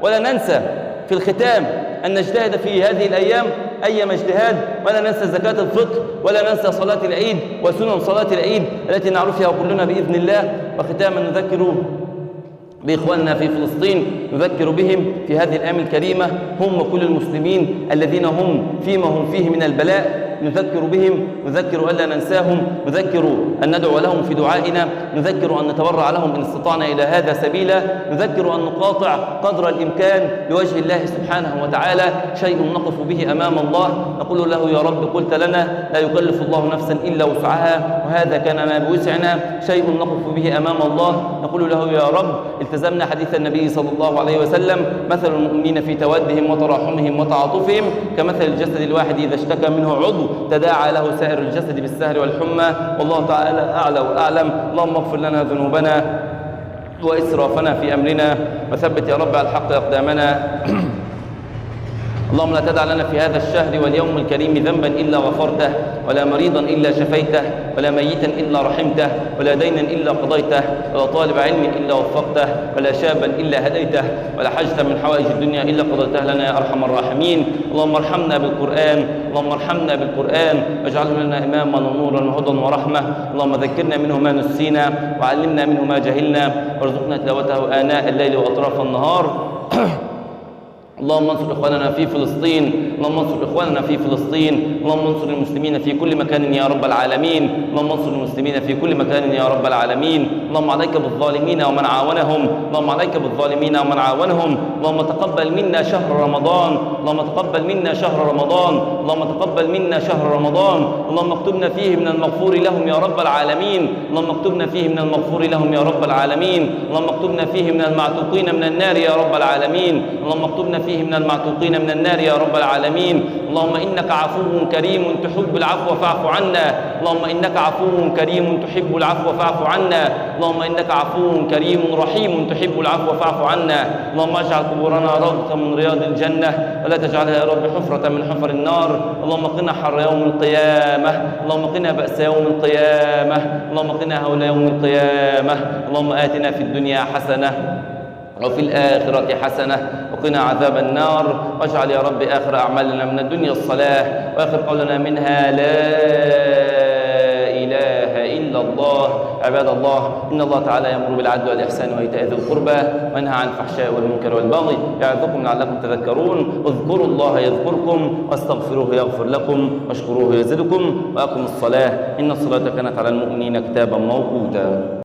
ولا ننسى في الختام أن نجتهد في هذه الأيام أيما اجتهاد، ولا ننسى زكاة الفطر، ولا ننسى صلاة العيد وسنن صلاة العيد التي نعرفها كلنا بإذن الله. وختاما نذكر بإخواننا في فلسطين، نذكر بهم في هذه الأيام الكريمة، هم وكل المسلمين الذين هم فيما هم فيه من البلاء، نذكر بهم، نذكر ألا ننساهم، نذكر أن ندعو لهم في دعائنا، نذكر أن نتبرع لهم إن استطعنا إلى هذا سبيلا، نذكر أن نقاطع قدر الإمكان لوجه الله سبحانه وتعالى شيء نقف به أمام الله نقول له يا رب قلت لنا لا يكلف الله نفسا إلا وسعها، وهذا كان ما بوسعنا، شيء نقف به أمام الله نقول له يا رب التزمنا حديث النبي صلى الله عليه وسلم: مثل المؤمنين في تودهم وتراحمهم وتعاطفهم كمثل الجسد الواحد إذا اشتكى منه عضو تداعى له سائر الجسد بالسهر والحمى، والله تعالى أعلى وأعلم. اللهم اغفر لنا ذنوبنا وإسرافنا في أمرنا، وثبت يا رب على الحق أقدامنا. اللهم لا تدع لنا في هذا الشهر واليوم الكريم ذنبا إلا غفرته، ولا مريضا إلا شفيته، ولا ميتا إلا رحمته، ولا دينا إلا قضيته، ولا طالب علم إلا وفقته، ولا شابا إلا هديته، ولا حاجة من حوائج الدنيا إلا قضيتها لنا يا أرحم الراحمين. اللهم ارحمنا بالقرآن، اللهم ارحمنا بالقرآن، واجعله لنا إماما ونورا وهدى ورحمة. اللهم ذكرنا منه ما نسينا، وعلمنا منه ما جهلنا، وارزقنا تلاوته آناء الليل وأطراف النهار. اللهم انصر إخواننا في فلسطين، اللهم انصر إخواننا في فلسطين، اللهم انصر المسلمين في كل مكان يا رب العالمين، اللهم انصر المسلمين في كل مكان يا رب العالمين. اللهم عليك بالظالمين ومن عاونهم، اللهم عليك بالظالمين ومن عاونهم. اللهم تقبل منا شهر رمضان، اللهم تقبل منا شهر رمضان، اللهم تقبل منا شهر رمضان. اللهم اكتبنا فيه من المغفور لهم يا رب العالمين، اللهم اكتبنا فيه من المغفور لهم يا رب العالمين. اللهم اكتبنا فيه من المعتوقين من النار يا رب العالمين، اللهم اكتبنا فيه من المعتوقين من النار يا رب العالمين. اللهم إنك عفو كريم تحب العفو فاعف عنا، اللهم إنك عفو كريم تحب العفو فاعف عنا، اللهم إنك عفو كريم رحيم تحب العفو فاعف عنا. اللهم اجعل قبورنا روضة من رياض الجنة، ولا تجعلها يا رب حفرة من حفر النار. اللهم قنا حر يوم القيامة، اللهم قنا بأس يوم القيامة، اللهم قنا هول يوم القيامة. اللهم آتنا في الدنيا حسنة وفي الآخرة حسنة وقنا عذاب النار، واجعل يا رب آخر أعمالنا من الدنيا الصلاة، وآخر قولنا منها لا إله إلا الله. عباد الله، إن الله تعالى يأمر بالعدل والإحسان وإيتاء ذي القربى، وينهى عن الفحشاء والمنكر والبغي، يعظكم لعلكم تذكرون. اذكروا الله يذكركم، واستغفروه يغفر لكم، واشكروه يزدكم، وأقيموا الصلاة إن الصلاة كانت على المؤمنين كتابا موقوتا.